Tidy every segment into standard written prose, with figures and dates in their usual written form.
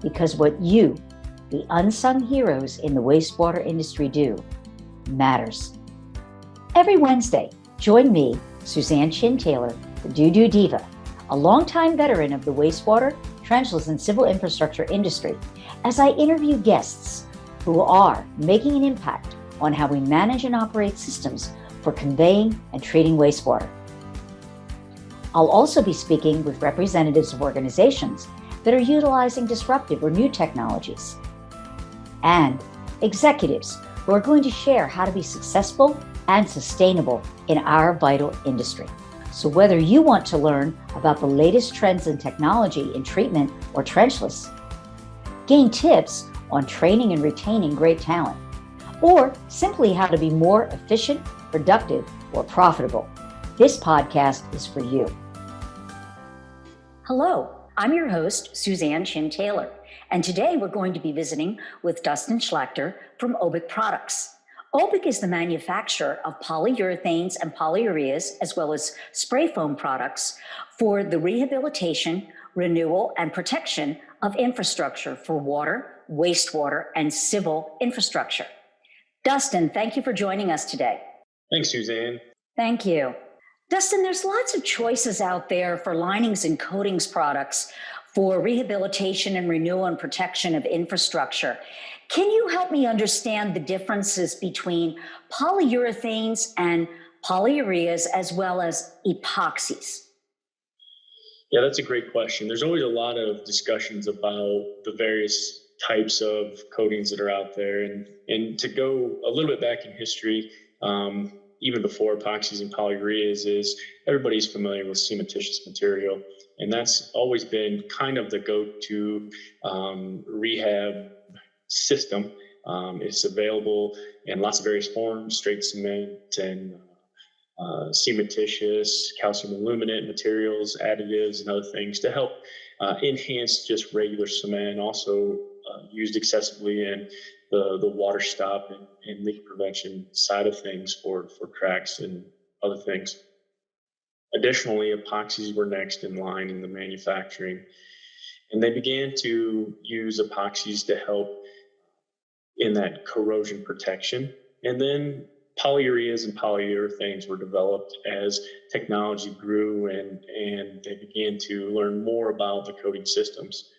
because what you, the unsung heroes in the wastewater industry, do matters. Every Wednesday, join me, Suzanne Chin Taylor, the DooDoo Diva, a longtime veteran of the wastewater, trenchless, and civil infrastructure industry, as I interview guests who are making an impact on how we manage and operate systems for conveying and treating wastewater. I'll also be speaking with representatives of organizations that are utilizing disruptive or new technologies, and executives who are going to share how to be successful and sustainable in our vital industry. So whether you want to learn about the latest trends in technology in treatment or trenchless, gain tips on training and retaining great talent, or simply how to be more efficient, productive, or profitable, this podcast is for you. Hello, I'm your host, Suzanne Chin Taylor, and today we're going to be visiting with Dustin Schlachter from OBIC Products. OBIC is the manufacturer of polyurethanes and polyureas, as well as spray foam products for the rehabilitation, renewal, and protection of infrastructure for water, wastewater, and civil infrastructure. Dustin, thank you for joining us today. Thanks, Suzanne. Thank you. Dustin, there's lots of choices out there for linings and coatings products for rehabilitation and renewal and protection of infrastructure. Can you help me understand the differences between polyurethanes and polyureas as well as epoxies? Yeah, that's a great question. There's always a lot of discussions about the various types of coatings that are out there. And to go a little bit back in history, even before epoxies and polyureas, is everybody's familiar with cementitious material. And that's always been kind of the go-to rehab system. It's available in lots of various forms: straight cement and cementitious, calcium aluminate materials, additives, and other things to help enhance just regular cement. Also used excessively in the water stop and leak prevention side of things for cracks and other things. Additionally, epoxies were next in line in the manufacturing, and they began to use epoxies to help in that corrosion protection. And then polyureas and polyurethanes were developed as technology grew and they began to learn more about the coating systems.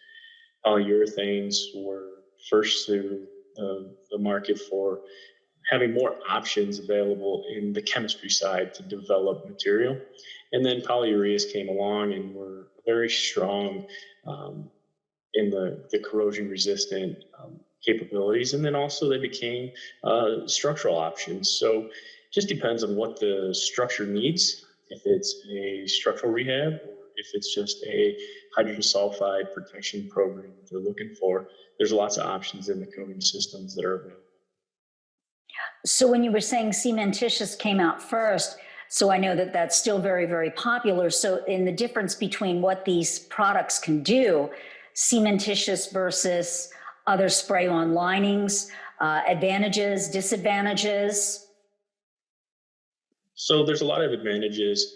Polyurethanes were first to the market for having more options available in the chemistry side to develop material. And then polyureas came along and were very strong in the corrosion resistant capabilities. And then also they became structural options. So it just depends on what the structure needs. If it's a structural rehab, or if it's just a hydrogen sulfide protection program that they're looking for, there's lots of options in the coating systems that are available. So when you were saying cementitious came out first, so I know that that's still very, very popular. So in the difference between what these products can do, cementitious versus other spray-on linings, advantages, disadvantages? So there's a lot of advantages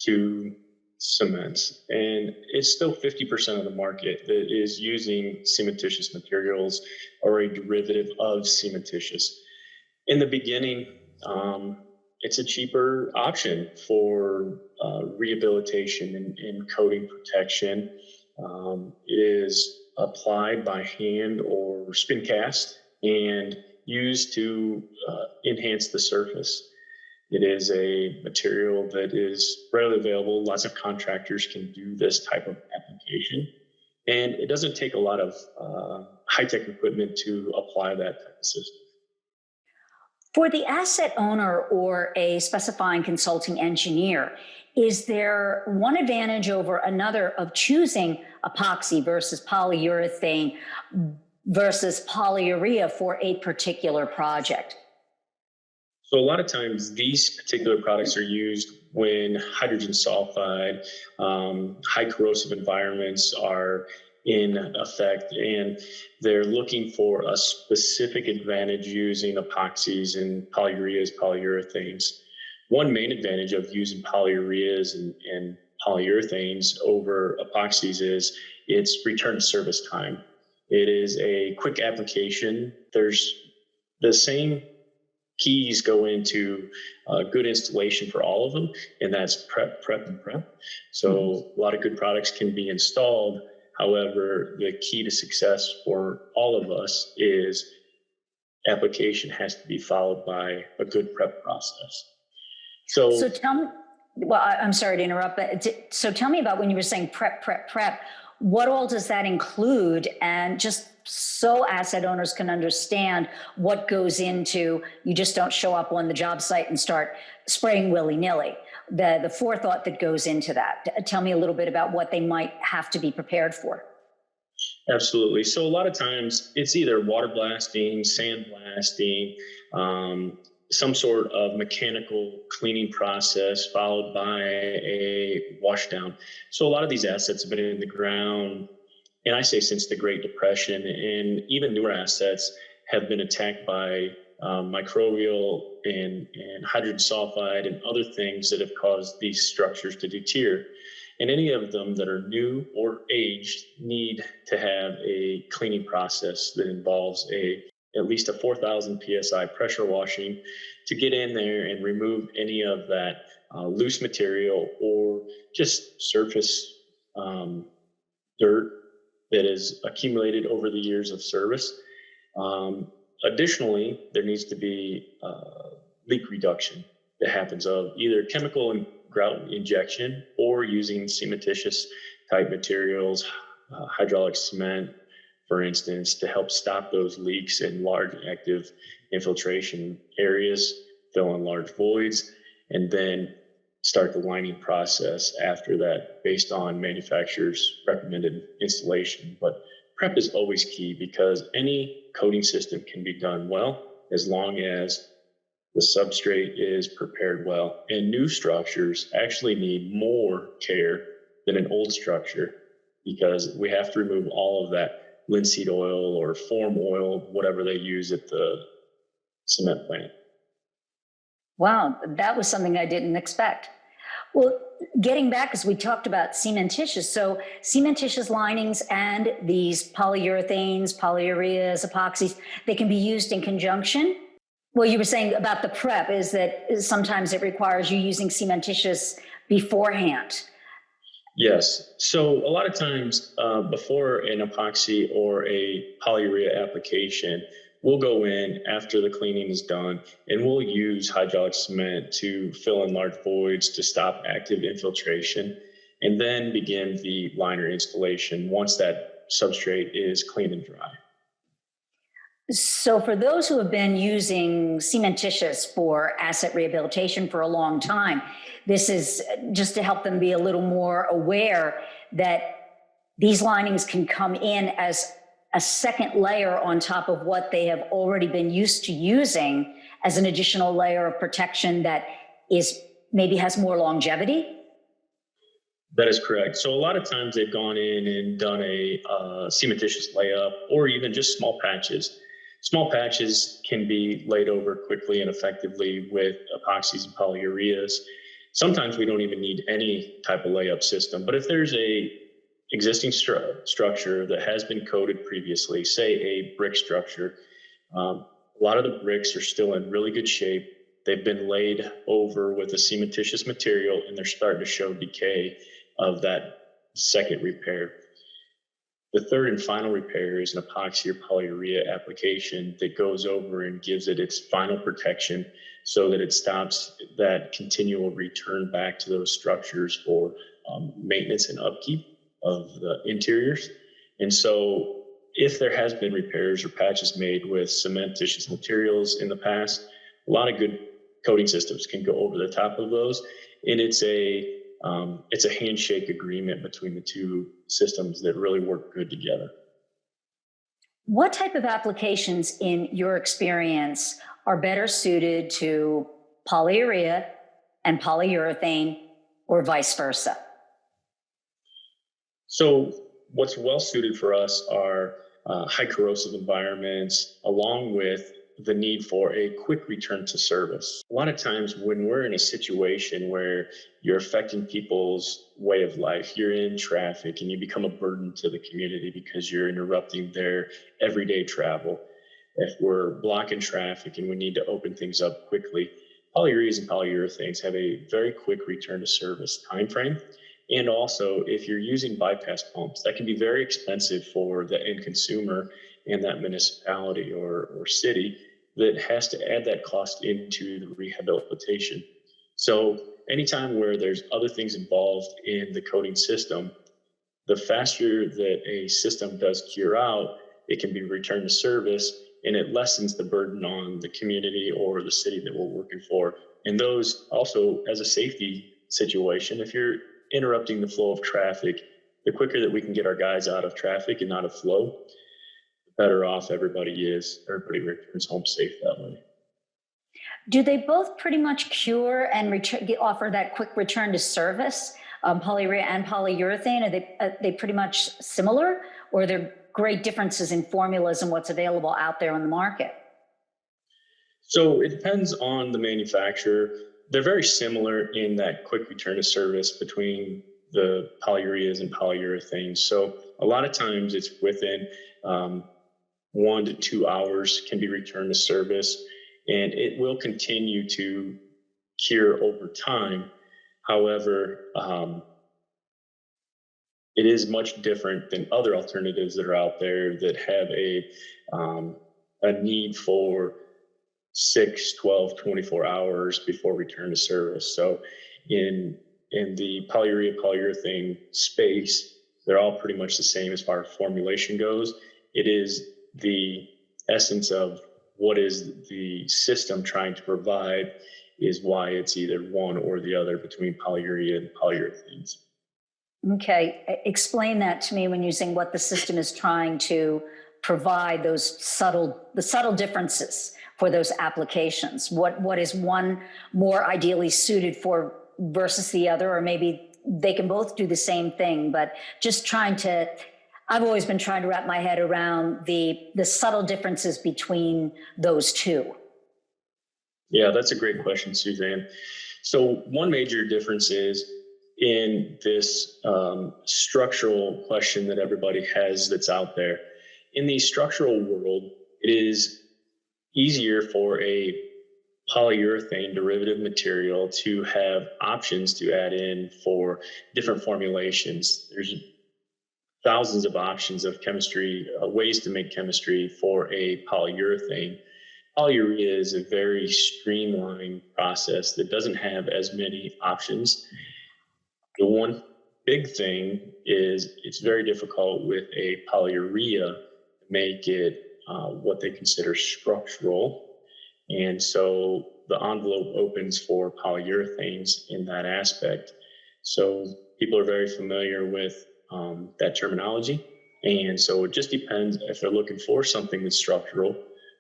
to cements, and it's still 50% of the market that is using cementitious materials or a derivative of cementitious. In the beginning, it's a cheaper option for rehabilitation and coating protection. It is applied by hand or spin cast and used to enhance the surface. It is a material that is readily available. Lots of contractors can do this type of application. And it doesn't take a lot of high-tech equipment to apply that type of system. For the asset owner or a specifying consulting engineer, is there one advantage over another of choosing epoxy versus polyurethane versus polyurea for a particular project? So a lot of times these particular products are used when hydrogen sulfide, high corrosive environments are in effect, and they're looking for a specific advantage using epoxies and polyureas, polyurethanes. One main advantage of using polyureas and polyurethanes over epoxies is its return to service time. It is a quick application. There's the same keys go into good installation for all of them, and that's prep, prep, and prep. So a lot of good products can be installed. However, the key to success for all of us is application has to be followed by a good prep process. So tell me, well, I'm sorry to interrupt, but so tell me about when you were saying prep, prep, prep. What all does that include? And just so asset owners can understand what goes into, you just don't show up on the job site and start spraying willy-nilly. The forethought that goes into that. Tell me a little bit about what they might have to be prepared for. Absolutely. So a lot of times it's either water blasting, sand blasting, some sort of mechanical cleaning process followed by a wash down. So a lot of these assets have been in the ground, and I say since the Great Depression, and even newer assets have been attacked by microbial and hydrogen sulfide and other things that have caused these structures to deteriorate. And any of them that are new or aged need to have a cleaning process that involves at least a 4,000 psi pressure washing to get in there and remove any of that loose material or just surface dirt that is accumulated over the years of service. Additionally, there needs to be leak reduction that happens of either chemical and grout injection or using cementitious type materials, hydraulic cement, for instance, to help stop those leaks in large active infiltration areas, fill in large voids, and then start the lining process after that based on manufacturer's recommended installation. But prep is always key because any coating system can be done well as long as the substrate is prepared well. And new structures actually need more care than an old structure because we have to remove all of that linseed oil or form oil, whatever they use at the cement plant. Wow, that was something I didn't expect. Well, getting back, as we talked about cementitious, so cementitious linings and these polyurethanes, polyureas, epoxies, they can be used in conjunction. Well, you were saying about the prep is that sometimes it requires you using cementitious beforehand. Yes. So a lot of times before an epoxy or a polyurea application, we'll go in after the cleaning is done and we'll use hydraulic cement to fill in large voids to stop active infiltration and then begin the liner installation once that substrate is clean and dry. So for those who have been using cementitious for asset rehabilitation for a long time, this is just to help them be a little more aware that these linings can come in as a second layer on top of what they have already been used to using as an additional layer of protection that is maybe has more longevity. That is correct. So a lot of times they've gone in and done a cementitious layup or even just small patches. Small patches can be laid over quickly and effectively with epoxies and polyureas. Sometimes we don't even need any type of layup system, but if there's a existing structure that has been coated previously, say a brick structure, a lot of the bricks are still in really good shape. They've been laid over with a cementitious material and they're starting to show decay of that second repair. The third and final repair is an epoxy or polyurea application that goes over and gives it its final protection so that it stops that continual return back to those structures for maintenance and upkeep of the interiors. And so if there has been repairs or patches made with cementitious materials in the past, a lot of good coating systems can go over the top of those. And it's a handshake agreement between the two systems that really work good together. What type of applications, in your experience, are better suited to polyurea and polyurethane, or vice versa? So what's well suited for us are high corrosive environments, along with the need for a quick return to service. A lot of times when we're in a situation where you're affecting people's way of life, you're in traffic and you become a burden to the community because you're interrupting their everyday travel. If we're blocking traffic and we need to open things up quickly, polyureas and polyurethanes have a very quick return to service time frame. And also, if you're using bypass pumps, that can be very expensive for the end consumer and that municipality or city that has to add that cost into the rehabilitation. So anytime where there's other things involved in the coating system, the faster that a system does cure out, it can be returned to service, and it lessens the burden on the community or the city that we're working for. And those also, as a safety situation, if you're interrupting the flow of traffic, the quicker that we can get our guys out of traffic and out of flow, the better off everybody is. Everybody returns home safe that way. Do they both pretty much cure and offer that quick return to service, polyurea and polyurethane? Are they pretty much similar, or are there great differences in formulas and what's available out there on the market? So it depends on the manufacturer. They're very similar in that quick return to service between the polyureas and polyurethanes. So a lot of times it's within 1 to 2 hours can be returned to service, and it will continue to cure over time. However, it is much different than other alternatives that are out there that have a need for 6, 12, 24 hours before return to service. So in the polyurea, polyurethane space, they're all pretty much the same as far as formulation goes. It is the essence of what is the system trying to provide is why it's either one or the other between polyurea and polyurethanes. Okay, explain that to me when using what the system is trying to provide, the subtle differences for those applications. What is one more ideally suited for versus the other, or maybe they can both do the same thing, but just I've always been trying to wrap my head around the subtle differences between those two. Yeah, that's a great question, Suzanne. So one major difference is in this structural question that everybody has that's out there. In the structural world, it is easier for a polyurethane derivative material to have options to add in for different formulations. There's thousands of options of chemistry, ways to make chemistry for a polyurethane. Polyurea is a very streamlined process that doesn't have as many options. The one big thing is it's very difficult with a polyurea to make it what they consider structural. And so the envelope opens for polyurethanes in that aspect. So people are very familiar with that terminology. And so it just depends if they're looking for something that's structural,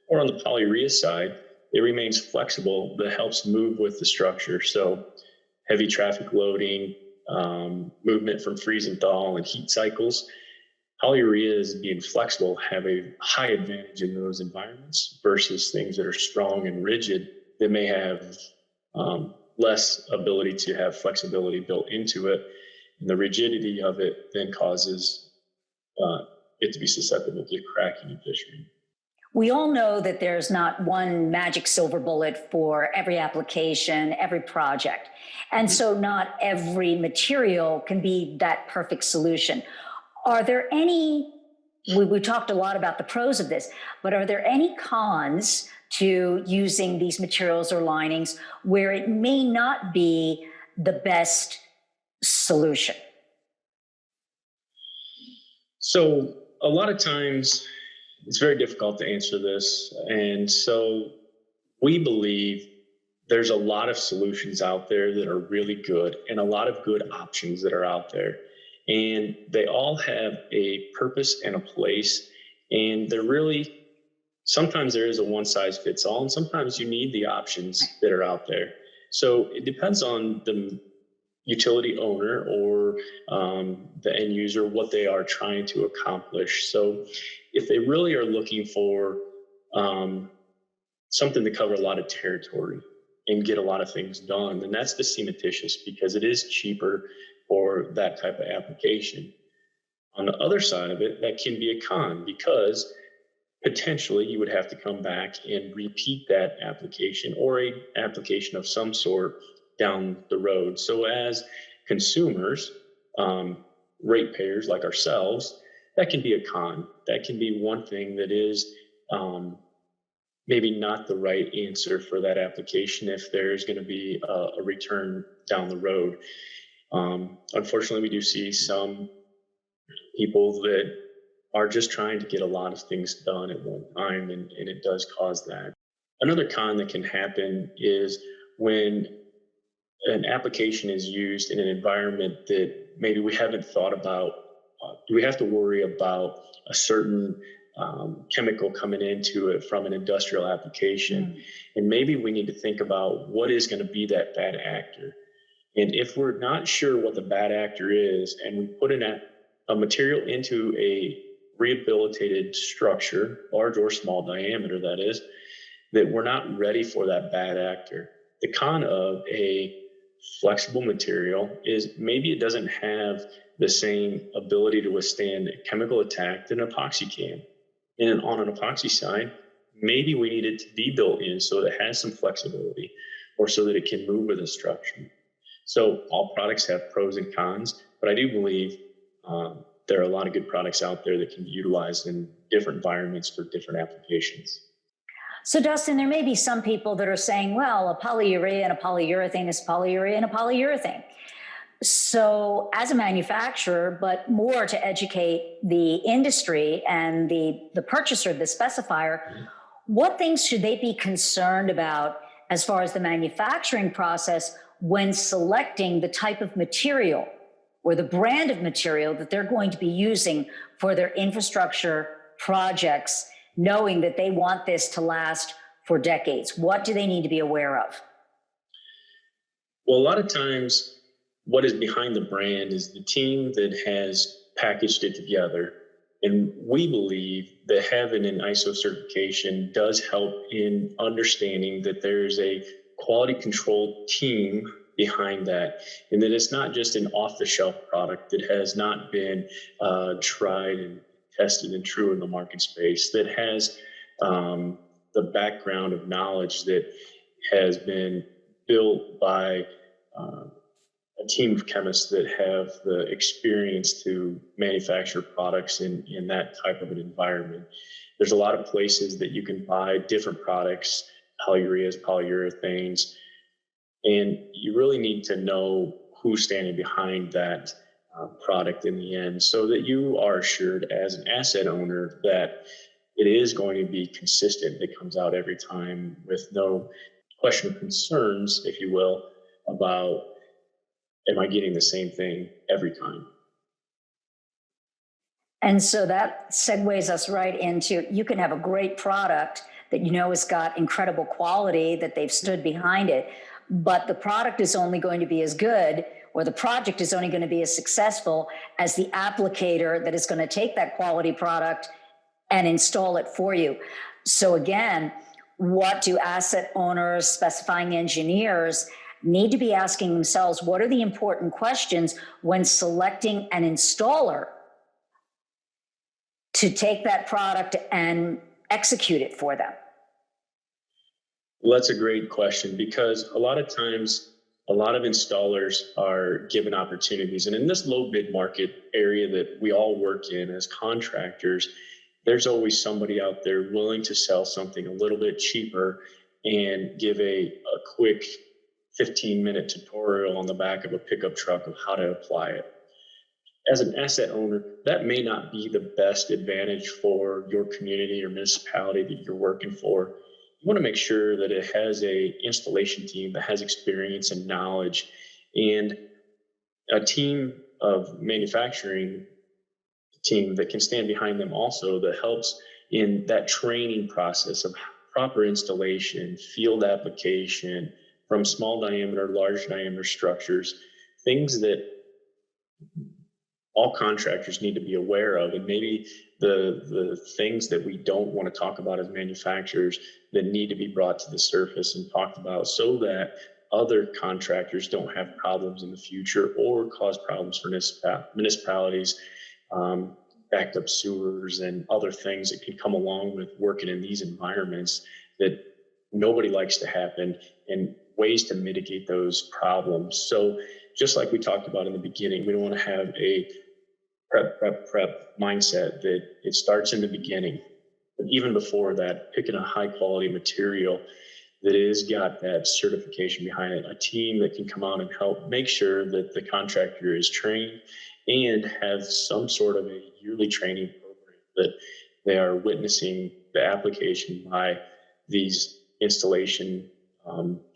or on the polyurea side, it remains flexible that helps move with the structure. So heavy traffic loading, movement from freeze and thaw and heat cycles. Polyureas being flexible have a high advantage in those environments versus things that are strong and rigid that may have less ability to have flexibility built into it. And the rigidity of it then causes it to be susceptible to cracking and fissuring. We all know that there's not one magic silver bullet for every application, every project. And so not every material can be that perfect solution. Are there any, we talked a lot about the pros of this, but are there any cons to using these materials or linings where it may not be the best solution? So a lot of times it's very difficult to answer this. And so we believe there's a lot of solutions out there that are really good and a lot of good options that are out there. And they all have a purpose and a place. And they're really, sometimes there is a one size fits all, and sometimes you need the options that are out there. So it depends on the utility owner or the end user, what they are trying to accomplish. So if they really are looking for something to cover a lot of territory and get a lot of things done. And that's the cementitious, because it is cheaper for that type of application. On the other side of it, that can be a con, because potentially you would have to come back and repeat that application or a application of some sort down the road. So as consumers, ratepayers like ourselves, that can be a con. That can be one thing that is maybe not the right answer for that application if there's going to be a return down the road. Unfortunately, we do see some people that are just trying to get a lot of things done at one time, and it does cause that. Another con that can happen is when an application is used in an environment that maybe we haven't thought about. Do we have to worry about a certain chemical coming into it from an industrial application? And maybe we need to think about what is going to be that bad actor. And if we're not sure what the bad actor is, and we put a material into a rehabilitated structure, large or small diameter, that is, that we're not ready for that bad actor. The con of a flexible material is maybe it doesn't have the same ability to withstand chemical attack that an epoxy can. And on an epoxy side, maybe we need it to be built in so that it has some flexibility, or so that it can move with a structure. So all products have pros and cons, but I do believe there are a lot of good products out there that can be utilized in different environments for different applications. So Dustin, there may be some people that are saying, well, a polyurea and a polyurethane is polyurea and a polyurethane. So as a manufacturer, but more to educate the industry and the purchaser, the specifier, what things should they be concerned about as far as the manufacturing process when selecting the type of material or the brand of material that they're going to be using for their infrastructure projects, knowing that they want this to last for decades? What do they need to be aware of? Well, a lot of times what is behind the brand is the team that has packaged it together. And we believe that having an ISO certification does help in understanding that there's a quality control team behind that, and that it's not just an off-the-shelf product that has not been tried and tested and true in the market space, that has the background of knowledge that has been built by a team of chemists that have the experience to manufacture products in that type of an environment. There's a lot of places that you can buy different products, polyureas, polyurethanes, and you really need to know who's standing behind that product in the end, so that you are assured as an asset owner that it is going to be consistent, that comes out every time with no question of concerns, if you will, about, am I getting the same thing every time? And so that segues us right into, you can have a great product that you know has got incredible quality, that they've stood behind it, but the product is only going to be as good, or the project is only going to be as successful as the applicator that is going to take that quality product and install it for you. So again, what do asset owners, specifying engineers need to be asking themselves? What are the important questions when selecting an installer to take that product and execute it for them? Well, that's a great question, because a lot of times, a lot of installers are given opportunities. And in this low bid market area that we all work in as contractors, there's always somebody out there willing to sell something a little bit cheaper and give a quick 15-minute tutorial on the back of a pickup truck of how to apply it. As an asset owner, that may not be the best advantage for your community or municipality that you're working for. You want to make sure that it has a installation team that has experience and knowledge, and a team of manufacturing team that can stand behind them also, that helps in that training process of proper installation, field application, from small diameter, large diameter structures, things that all contractors need to be aware of, and maybe the things that we don't want to talk about as manufacturers that need to be brought to the surface and talked about so that other contractors don't have problems in the future or cause problems for municipalities, backed up sewers and other things that can come along with working in these environments that nobody likes to happen, and ways to mitigate those problems. So just like we talked about in the beginning, we don't want to have a prep mindset that it starts in the beginning. But even before that, picking a high quality material that has got that certification behind it, a team that can come out and help make sure that the contractor is trained and have some sort of a yearly training program that they are witnessing the application by these installation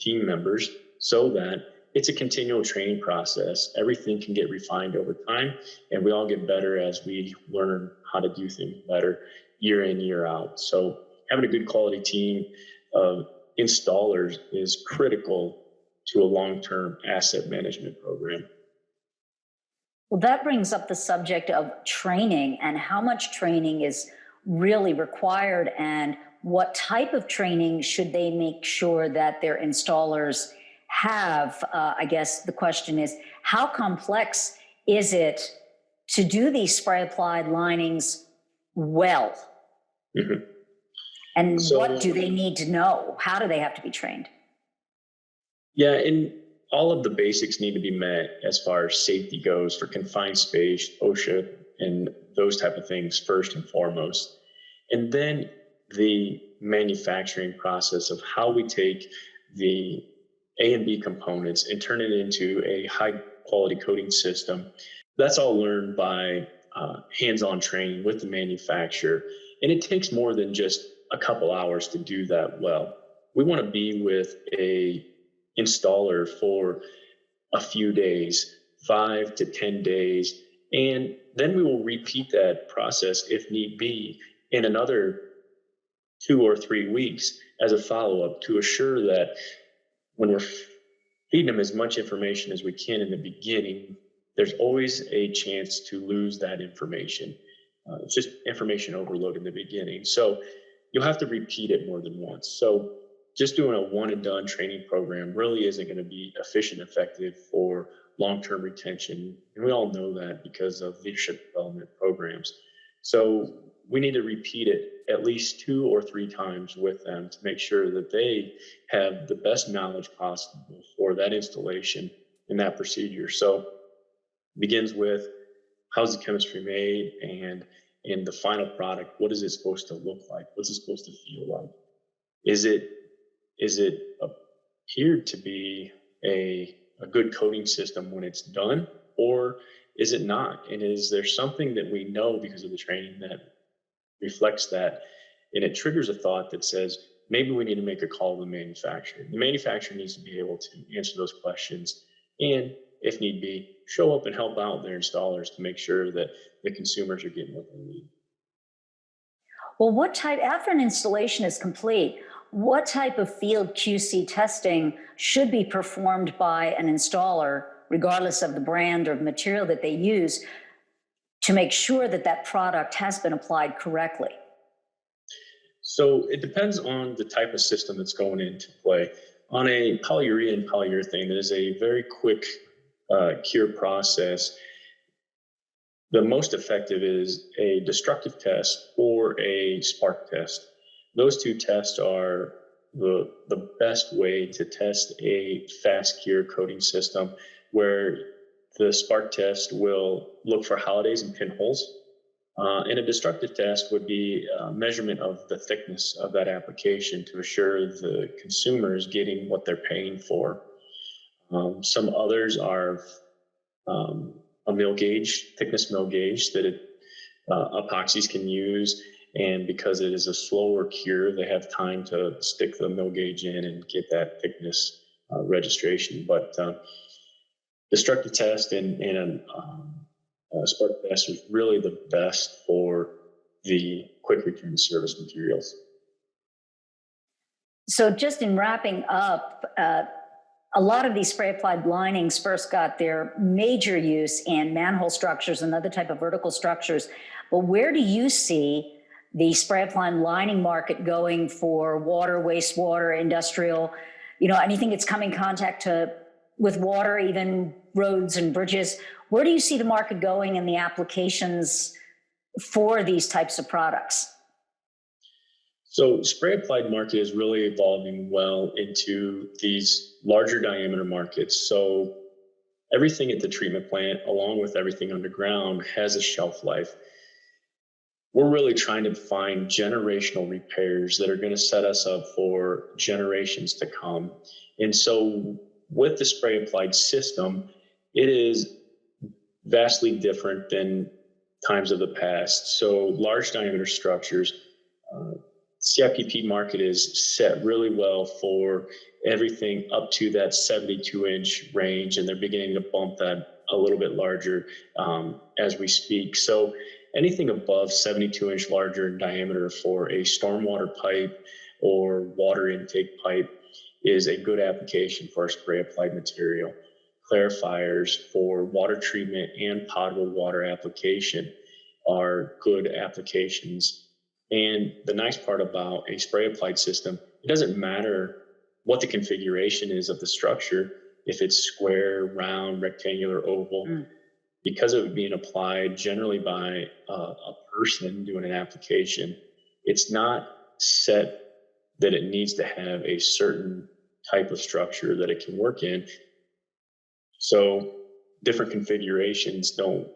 team members, so that it's a continual training process. Everything can get refined over time, and we all get better as we learn how to do things better year in, year out. So having a good quality team of installers is critical to a long-term asset management program. Well, that brings up the subject of training and how much training is really required, and what type of training should they make sure that their installers have. I guess the question is, how complex is it to do these spray applied linings well? Mm-hmm. And so, what do they need to know? How do they have to be trained? Yeah, and all of the basics need to be met as far as safety goes for confined space, OSHA, and those type of things first and foremost. And then the manufacturing process of how we take the A and B components and turn it into a high quality coating system. That's all learned by hands-on training with the manufacturer. And it takes more than just a couple hours to do that well. We want to be with a installer for a few days, 5 to 10 days, and then we will repeat that process if need be in another 2 or 3 weeks as a follow-up to assure that when we're feeding them as much information as we can in the beginning, there's always a chance to lose that information. It's just information overload in the beginning. So you'll have to repeat it more than once. So just doing a one and done training program really isn't going to be efficient, effective for long-term retention. And we all know that because of leadership development programs. So we need to repeat it at least 2 or 3 times with them to make sure that they have the best knowledge possible for that installation and that procedure. So it begins with, how's the chemistry made, and the final product, what is it supposed to look like? What's it supposed to feel like? Is it appeared to be a good coating system when it's done, or is it not? And is there something that we know because of the training that reflects that, and it triggers a thought that says, maybe we need to make a call to the manufacturer. The manufacturer needs to be able to answer those questions, and if need be, show up and help out their installers to make sure that the consumers are getting what they need. Well, what type, after an installation is complete, what type of field QC testing should be performed by an installer, regardless of the brand or material that they use, to make sure that that product has been applied correctly? So it depends on the type of system that's going into play. On a polyurea and polyurethane, it is a very quick cure process. The most effective is a destructive test or a spark test. Those 2 tests are the best way to test a fast cure coating system, where the spark test will look for holidays and pinholes. And a destructive test would be a measurement of the thickness of that application to assure the consumer is getting what they're paying for. Some others are a mill gauge, thickness mill gauge that epoxies can use. And because it is a slower cure, they have time to stick the mill gauge in and get that thickness registration. But destructive test and a spark test is really the best for the quick return to service materials. So just in wrapping up, a lot of these spray applied linings first got their major use in manhole structures and other type of vertical structures. But where do you see the spray applied lining market going for water, wastewater, industrial, anything that's come in contact with water, even roads and bridges? Where do you see the market going and the applications for these types of products? So spray applied market is really evolving well into these larger diameter markets. So everything at the treatment plant, along with everything underground, has a shelf life. We're really trying to find generational repairs that are going to set us up for generations to come. And so with the spray applied system, it is vastly different than times of the past. So large diameter structures, CIPP market is set really well for everything up to that 72-inch range, and they're beginning to bump that a little bit larger as we speak. So anything above 72-inch larger in diameter for a stormwater pipe or water intake pipe is a good application for our spray applied material. Clarifiers for water treatment and potable water application are good applications. And the nice part about a spray applied system, it doesn't matter what the configuration is of the structure, if it's square, round, rectangular, oval, because of it being applied generally by a person doing an application, it's not set that it needs to have a certain type of structure that it can work in. So different configurations don't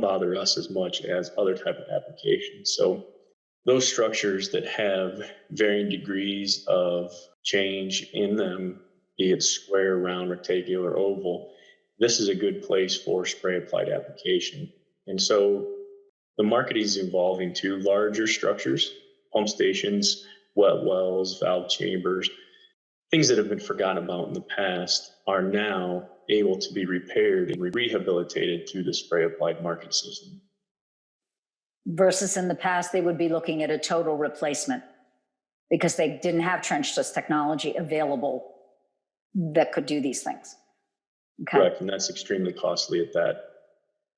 bother us as much as other type of applications. So those structures that have varying degrees of change in them, be it square, round, rectangular, oval, this is a good place for spray applied application. And so the market is evolving to larger structures, pump stations, wet wells, valve chambers. Things that have been forgotten about in the past are now able to be repaired and rehabilitated through the spray applied market system. Versus in the past, they would be looking at a total replacement because they didn't have trenchless technology available that could do these things. Okay. Correct, and that's extremely costly at that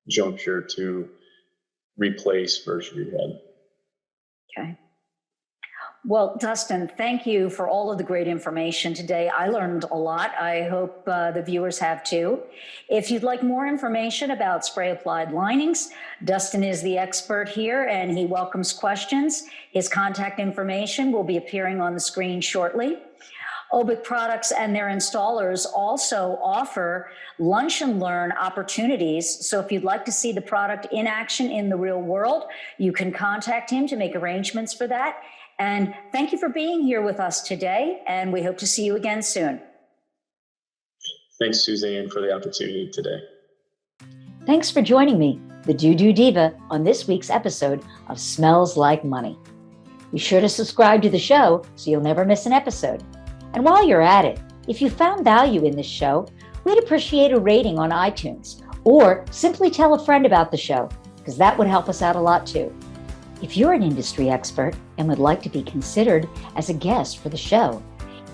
juncture to replace versus rehab. Okay. Well, Dustin, thank you for all of the great information today. I learned a lot. I hope the viewers have too. If you'd like more information about spray applied linings, Dustin is the expert here and he welcomes questions. His contact information will be appearing on the screen shortly. OBIC products and their installers also offer lunch and learn opportunities. So if you'd like to see the product in action in the real world, you can contact him to make arrangements for that. And thank you for being here with us today, and we hope to see you again soon. Thanks, Suzanne, for the opportunity today. Thanks for joining me, the DooDoo Diva, on this week's episode of Smells Like Money. Be sure to subscribe to the show so you'll never miss an episode. And while you're at it, if you found value in this show, we'd appreciate a rating on iTunes, or simply tell a friend about the show, because that would help us out a lot too. If you're an industry expert and would like to be considered as a guest for the show,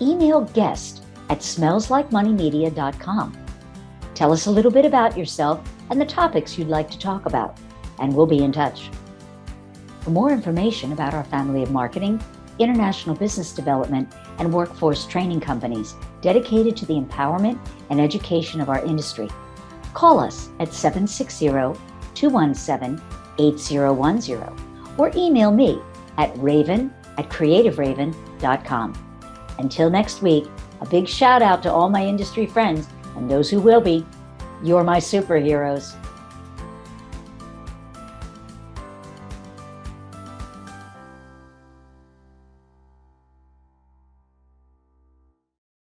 email guest@smellslikemoneymedia.com. Tell us a little bit about yourself and the topics you'd like to talk about, and we'll be in touch. For more information about our family of marketing, international business development, and workforce training companies dedicated to the empowerment and education of our industry, call us at 760-217-8010. or email me at raven@creativeraven.com. Until next week, a big shout out to all my industry friends and those who will be. You're my superheroes.